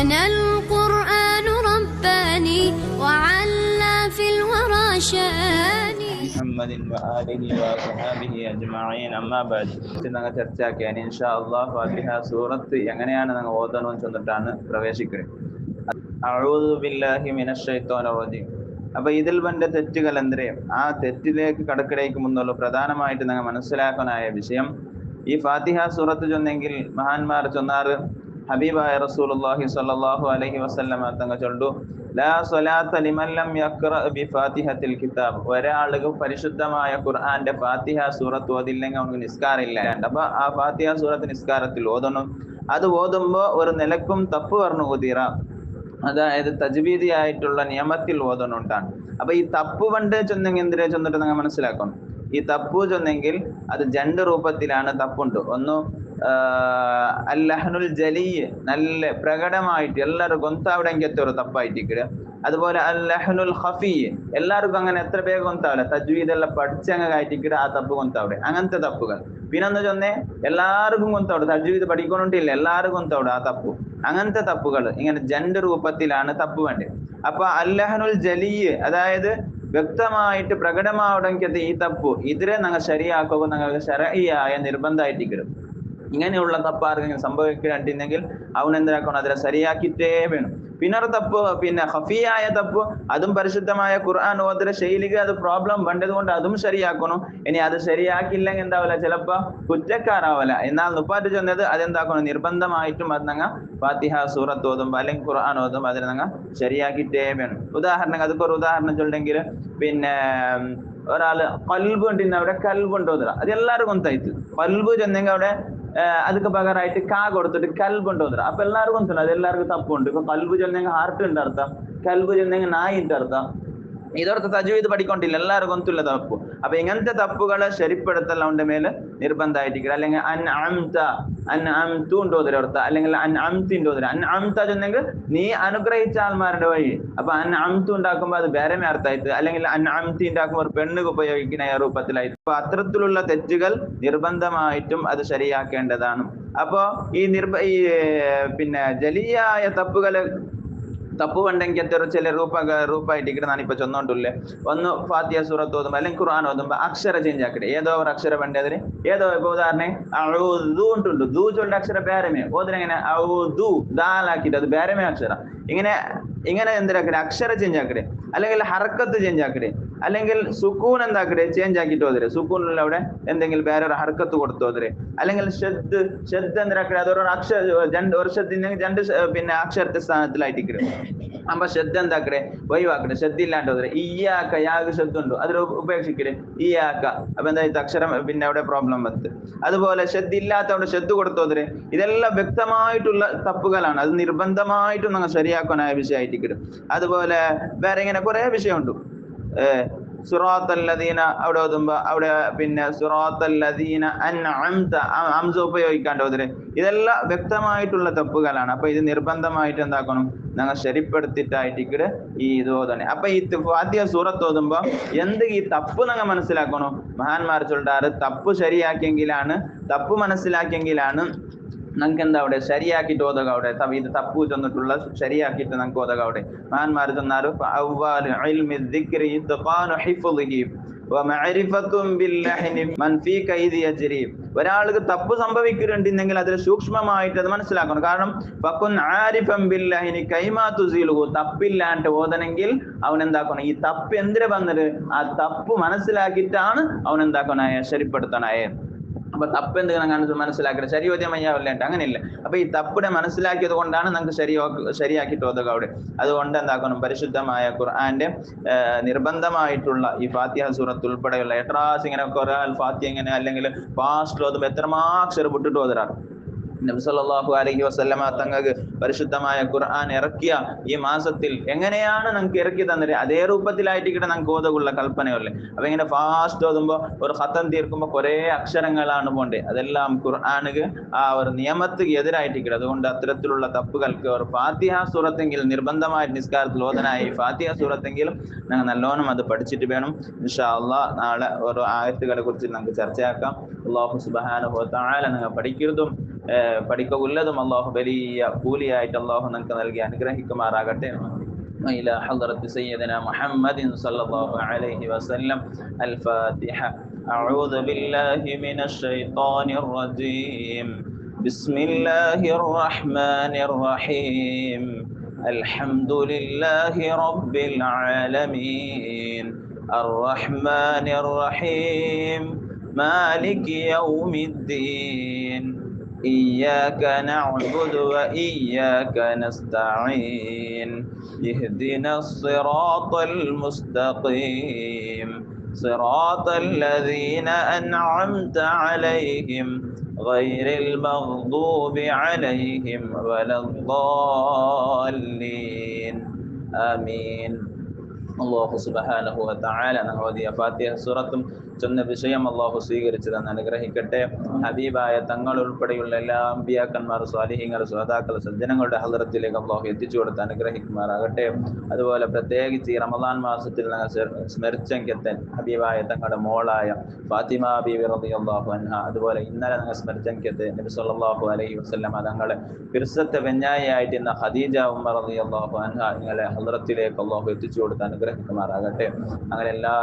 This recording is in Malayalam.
أنا القرآن رباني وعلى في الورى شاني محمد وآله وصحبه أجمعين أما بعد ഞങ്ങൾ ചർച്ചയാക്കിയാണ് ഇൻഷാ അല്ലാഹ് ഫാത്തിഹ സൂറത്ത് എങ്ങനെയാണ് ഞങ്ങൾ ഓതണമെന്ന് ചെന്നിട്ടാണ് പ്രവേശിക്കുന്നത്. അഊദു ബില്ലാഹി മിനശ് ശൈത്വാനിർ റജീം. അപ്പൊ ഇതിൽ വന്ന തെറ്റുകൾ എന്തേ ആ തെറ്റിലേക്ക് കടക്കിടയ്ക്ക് മുന്നുള്ള പ്രധാനമായിട്ട് ഞങ്ങൾ മനസ്സിലാക്കാനായ വിഷയം ഈ ഫാത്തിഹ സൂറത്ത് ചൊന്നെങ്കിൽ മഹാന്മാർ ചൊന്നാറ് ഹബീബായ റസൂലുള്ളാഹി സ്വല്ലല്ലാഹു അലൈഹി വസല്ലമ തങ്ങൾ ചൊല്ലു ലാ സ്വലാത്ത ലിമൻ ലം യഖ്റ ബി ഫാത്തിഹത്തിൽ കിതാബ്. ഒരാൾക്ക് പരിശുദ്ധമായ ഖുർആന്റെ ഫാത്തിഹ സൂറത്ത് ഓതില്ലെങ്കിൽ അവർക്ക് നിസ്കാരമില്ല. അപ്പൊ ആ ഫാത്തിഹ സൂറത്ത് നിസ്കാരത്തിൽ ഓതണം. അത് ഓതുമ്പോ ഒരു നിലക്കും തപ്പ് പറഞ്ഞു ഓതിറ, അതായത് തജ്വീദി ആയിട്ടുള്ള നിയമത്തിൽ ഓതണുണ്ടാണ്. അപ്പൊ ഈ തപ്പ് പണ്ട് ചെന്നെങ്കിൽ എന്തിനാ ചെന്നിട്ട് നിങ്ങൾ മനസ്സിലാക്കണം. ഈ തപ്പു ചെന്നെങ്കിൽ അത് രണ്ട് രൂപത്തിലാണ് തപ്പുണ്ട്. ഒന്ന് അല്ലഹ്നുൽ ജലീ, നല്ല പ്രകടമായിട്ട് എല്ലാവരും ഗൊന്താവിടെങ്കിൽ ഒരു തപ്പായിട്ടിരിക്കുക. അതുപോലെ അല്ലഹ്നുൽ ഖഫീ, എല്ലാവർക്കും അങ്ങനെ എത്ര പേര് ഗൊന്താവില്ല, തജ്വീദ് എല്ലാം പഠിച്ചങ്ങ് കായിട്ടിരിക്കുക, ആ തപ്പ് ഗൊന്താവിടെ. അങ്ങനത്തെ തപ്പുകൾ. പിന്നൊന്ന് ചൊന്നേ എല്ലാവർക്കും ഗൊന്താവിടെ, തജ്വീദ് പഠിക്കണോണ്ടില്ല, എല്ലാവർക്കും ഗൊന്താവിടെ ആ തപ്പു. അങ്ങനത്തെ തപ്പുകൾ ഇങ്ങനെ രണ്ട് രൂപത്തിലാണ് തപ്പ് വേണ്ടത്. അപ്പൊ അല്ലഹ്നുൽ ജലീ, അതായത് വ്യക്തമായിട്ട് പ്രകടമാവണമെങ്കിൽ ഈ തപ്പു ഇതിനെ ഞങ്ങൾ ശരിയാക്കുക, ഞങ്ങൾക്ക് ശരഈയായ നിർബന്ധമായിട്ടിരിക്കും. ഇങ്ങനെയുള്ള തപ്പ് ആർക്കെങ്കിലും സംഭവിക്കുന്നുണ്ടെങ്കിൽ അവൻ എന്താക്കണം, അതിനെ ശരിയാക്കിയിട്ടേ വേണം. പിന്നൊരു തപ്പ്, പിന്നെ ഖഫിയായ തപ്പ്, അതും പരിശുദ്ധമായ ഖുർആൻ ഓതര ശൈലിക്ക് അത് പ്രോബ്ലം വേണ്ടത് കൊണ്ട് അതും ശരിയാക്കണം. ഇനി അത് ശരിയാക്കിയില്ലെങ്കിൽ എന്താവില്ല, ചിലപ്പോ കുറ്റക്കാരാവില്ല. എന്നാൽ നുപ്പാറ്റ് ചെന്നത് അതെന്താക്കണം, നിർബന്ധമായിട്ടും അത് ഞങ്ങൾ ഫാത്തിഹ സൂറത്ത് ഓതുമ്പോ അല്ലെങ്കിൽ ഖുർആൻ ഓതുമ്പോ അതിനെ ഞങ്ങൾ ശരിയാക്കിയിട്ടേ വേണം. ഉദാഹരണം, അതൊക്കെ ഒരു ഉദാഹരണം ചൊല്ലെങ്കിൽ പിന്നെ ഒരാള് കൽബ് കണ്ടിരുന്ന അവിടെ കൽബുണ്ട് ഓതുക, അത് എല്ലാവരും കൊന്തായിട്ട് കൽബ് ചെന്നെങ്കിൽ അവിടെ ಅದಕ್ಕೆ ಪಗರಾയിട്ട് കാ കൊടുത്തിട്ട് കൽബ് ഉണ്ടോന്ന്. അപ്പൊ എല്ലാവർക്കും തന്നെ അത് എല്ലാവർക്കും തപ്പുണ്ട്. ഇപ്പൊ കൽബ് ചൊന്നെങ്കിൽ ഹാർട്ട് ഉണ്ട് അർത്ഥം, കൽബ് ചൊന്നെങ്കിൽ നായി ഉണ്ട് അർത്ഥം. ഇതോർത്ത് തജ്വീദ് പഠിക്കൊണ്ടില്ല, എല്ലാവർക്കും ഒന്നുമില്ല തപ്പു. അപ്പൊ ഇങ്ങനത്തെ തപ്പുകളെ ശരിപ്പെടുത്തൽ അവന്റെ മേല് നിർബന്ധമായിട്ടിരിക്കുക. അല്ലെങ്കിൽ അൻഅംതു ഉണ്ടോതിര അർത്ഥം, അല്ലെങ്കിൽ അൻഅംതിന്റെ ഓതിര. അൻഅംത ചൊന്നെങ്കിൽ നീ അനുഗ്രഹിച്ച ആൾമാരുടെ വഴി. അപ്പൊ അൻഅംതു ഉണ്ടാക്കുമ്പോ അത് വേറെ അർത്ഥമായിട്ട്, അല്ലെങ്കിൽ അൻഅംതി ഉണ്ടാക്കുമ്പോൾ ഒരു പെണ്ണുക്ക് ഉപയോഗിക്കുന്ന രൂപത്തിലായിട്ട്. അപ്പൊ അത്തരത്തിലുള്ള തെറ്റുകൾ നിർബന്ധമായിട്ടും അത് ശരിയാക്കേണ്ടതാണ്. അപ്പോ ഈ പിന്നെ ജലിയായ തപ്പുകള് തപ്പ് ഉണ്ടെങ്കിൽ ചില രൂപമായിട്ടിരിക്കണം. ഞാനിപ്പോ ചൊന്നോണ്ടില്ലേ, ഒന്ന് ഫാത്തിഹ സൂറത്ത് ഓതുമ്പോ അല്ലെങ്കിൽ ഖുർആൻ ഓതുമ്പോ അക്ഷര ചേഞ്ച് ആക്കട്ടെ. ഏതോ ഒരു അക്ഷരം വേണ്ടതിന് ഏതോ. ഇപ്പൊ ഉദാഹരണം ഔദു ഉണ്ട്, ദൂ ചൊല്ലിന്റെ അക്ഷരം ബേരമേ ഓതിനെങ്ങനെ ഔദു ദാലാക്കിട്ട് അത് ബേരമേ അക്ഷരം. ഇങ്ങനെ എന്തിനാക്കട്ടെ, അക്ഷര ചേഞ്ച് ആക്കട്ടെ, അല്ലെങ്കിൽ ഹർക്കത്ത് ചേഞ്ച് ആക്കട്ടെ, അല്ലെങ്കിൽ സുക്കൂൻ എന്താക്കട്ടെ ചേഞ്ച് ആക്കിയിട്ട് ഓതരെ. സുക്കൂനിൽ അവിടെ എന്തെങ്കിലും വേറൊരു ഹർക്കത്ത് കൊടുത്ത് ഓതരെ. അല്ലെങ്കിൽ ഷദ് എന്തിനാക്കട്ടെ, അതൊരു അക്ഷര ഒരു ഷദ്ദിന് രണ്ട് പിന്നെ അക്ഷരത്തെ സ്ഥാനത്തിലായിട്ടിരിക്കും. അപ്പൊ ഷദ് എന്താക്കട്ടെ ഒഴിവാക്കട്ടെ, ഷദ് ഇല്ലാണ്ട് ഓതരെ. ഇയ്യാക്ക യാഗ് ഷദ് ഉണ്ടോ അതിൽ ഉപേക്ഷിക്കട്ടെ ഇയ്യാക്ക. അപ്പൊ എന്താ അക്ഷരം പിന്നെ അവിടെ പ്രോബ്ലം വന്നത്. അതുപോലെ ഷദ് ഇല്ലാത്ത അവിടെ ഷദ് കൊടുത്ത് ഓതരെ. ഇതെല്ലാം വ്യക്തമായിട്ടുള്ള തപ്പുകളാണ്. അത് നിർബന്ധമായിട്ടും നമ്മൾ ശരിയാക്കാനായ വിഷയമായിട്ടിരിക്കും. അതുപോലെ വേറെ ഇങ്ങനെ കുറെ വിഷയമുണ്ട്. സുറാത്തല്ലദീന അവിടെ ഓതുമ്പോ അവിടെ പിന്നെ സുറാത്തല്ലദീന അൻഅംത അംസ ഉപയോഗിക്കാണ്ട് ഓതരെ. ഇതെല്ലാം വ്യക്തമായിട്ടുള്ള തപ്പുകളാണ്. അപ്പൊ ഇത് നിർബന്ധമായിട്ട് എന്താക്കണം, ഞങ്ങൾ ശരിപ്പെടുത്തിയിട്ടായിട്ട് ഈ ഇത് ഓതണേ. അപ്പൊ ഈ ഫാത്തിഹ സൂറത്ത് ഓതുമ്പോ ഈ തപ്പ് ഞങ്ങൾ മനസ്സിലാക്കണം. മഹാന്മാർ ചൊല്ലാറ് തപ്പ് ശരിയാക്കിയെങ്കിലാണ്, തപ്പ് മനസ്സിലാക്കിയെങ്കിലാണ് നമുക്ക് എന്താ അവിടെ ശരിയാക്കിയിട്ട് ഓതുക. അവിടെ ഇത് തപ്പു ചെന്നിട്ടുള്ള ശരിയാക്കിയിട്ട് നമുക്ക് ഓതുക. അവിടെ മഹാന്മാർ ചെന്നാറ് ഒരാൾക്ക് തപ്പ് സംഭവിക്കുന്നുണ്ടെങ്കിൽ അതിൽ സൂക്ഷ്മമായിട്ട് അത് മനസ്സിലാക്കണം. കാരണം തപ്പില്ലാണ്ട് ഓതണമെങ്കിൽ അവൻ എന്താക്കണം, ഈ തപ്പ് എന്തിനാ വന്നത്, ആ തപ്പ് മനസ്സിലാക്കിയിട്ടാണ് അവൻ എന്താക്കണായ ശരിപ്പെടുത്തണായ. അപ്പൊ തപ്പ് എന്തെങ്കിലും മനസ്സിലാക്കട്ടെ, ശരിയോദ്യമയ്യാവില്ലേട്ട് അങ്ങനെയില്ല. അപ്പൊ ഈ തപ്പിടെ മനസ്സിലാക്കിയത് കൊണ്ടാണ് നമുക്ക് ശരിയാക്കിയിട്ട് ഓതുക. അവിടെ അതുകൊണ്ട് എന്താക്കണം, പരിശുദ്ധമായ ഖുർആന്റെ നിർബന്ധമായിട്ടുള്ള ഈ ഫാത്തിഹ സൂറത്ത് ഉൾപ്പെടെയുള്ള എട്രാസ് ഇങ്ങനെ കുറെ ഫാത്തിഹ ഇങ്ങനെ അല്ലെങ്കിൽ ഫാസ്റ്റ് ഓതുമ്പോ എത്രമാക്ഷരം വിട്ടിട്ട് ഓതരാറ്. നബി സല്ലല്ലാഹു അലൈഹി വസല്ലമ തങ്ങൾക്ക് പരിശുദ്ധമായ ഖുർആൻ ഇറക്കിയ ഈ മാസത്തിൽ എങ്ങനെയാണ് നമുക്ക് ഇറക്കി തന്നത് അതേ രൂപത്തിലായിട്ടിട്ട് നമുക്ക് ഓതുള്ള കൽപ്പനയല്ലേ. അപ്പൊ ഇങ്ങനെ ഫാസ്റ്റ് ഓതുമ്പോ ഒരു ഖത്തം തീർക്കുമ്പോ കുറെ അക്ഷരങ്ങളാണ് പോണ്ടേ. അതെല്ലാം ഖുർആനുക്ക് ആ ഒരു നിയമത്തിന് എതിരായിട്ടിരിക്കുന്നത്. അതുകൊണ്ട് അത്തരത്തിലുള്ള തപ്പുകൾക്ക് ഒരു ഫാത്തിഹ സൂറത്തെങ്കിലും നിർബന്ധമായിട്ട് നിസ്കാരത്തിൽ ഓതനായി ഫാത്തിഹ സൂറത്തെങ്കിലും ഞങ്ങൾ നല്ലോണം അത് പഠിച്ചിട്ട് വേണം ഇൻഷാ അല്ലാഹ് നാളെ ഓരോ ആയത്തുകളെ കുറിച്ച് നമുക്ക് ചർച്ചയാക്കാം. അല്ലാഹു സുബ്ഹാനഹു വ തആല നിങ്ങൾ പഠിക്കുന്നതും പഠിക്കുള്ളതും അല്ലാഹു വലിയ കൂലിയായിട്ട് അല്ലാഹു നിങ്ങൾക്ക് നൽകി അനുഗ്രഹിക്കുമാറാകട്ടെ. إلى حضرة سيدنا محمد صلى الله عليه وسلم. الفاتحة. أعوذ بالله من الشيطان الرجيم. بسم الله الرحمن الرحيم. الحمد لله رب العالمين الرحمن الرحيم مالك يوم الدين إياك نعبد وإياك نستعين اهدنا الصراط المستقيم صراط الذين أنعمت عليهم غير المغضوب عليهم ولا الضالين آمين. അല്ലാഹു സുബ്ഹാനഹു വ തആല ഓതിയ ഫാത്തിഹ സൂറത്തും ചൊന്ന വിഷയം അല്ലാഹു സ്വീകരിച്ചതെന്ന് അനുഗ്രഹിക്കട്ടെ. ഹബീബായ തങ്ങൾ ഉൾപ്പെടെയുള്ള എല്ലാ അമ്പിയാക്കന്മാർ, സ്വാലിഹീങ്ങൾ, സ്വഹാദാക്കൾ, സജ്ജനങ്ങളുടെ ഹളറത്തിലേക്ക് അല്ലാഹു എത്തിച്ചു കൊടുത്ത് അനുഗ്രഹിക്കുമാറാകട്ടെ. അതുപോലെ പ്രത്യേകിച്ച് ഈ റമദാൻ മാസത്തിൽ സ്മരിച്ചെങ്കിൽ ഹബീബായ തങ്ങളുടെ മോളായ ഫാത്തിമ ബീവി റളിയല്ലാഹു അൻഹ, അതുപോലെ ഇന്നലെ നിങ്ങൾ സ്മരിച്ചെങ്കിൽ നബി സല്ലല്ലാഹു അലൈഹി വസല്ലം തങ്ങളെ പിർസത്തെ വെഞ്ഞായിയായിട്ട് ഇന്ന ഖദീജ ഉമ്മ റളിയല്ലാഹു അൻഹ നിങ്ങളെ ഹളറത്തിലേക്ക് അല്ലാഹു എത്തിച്ചു കൊടുത്ത് അനുഗ്രഹിക്കുമാറാകട്ടെ. അങ്ങനെ എല്ലാ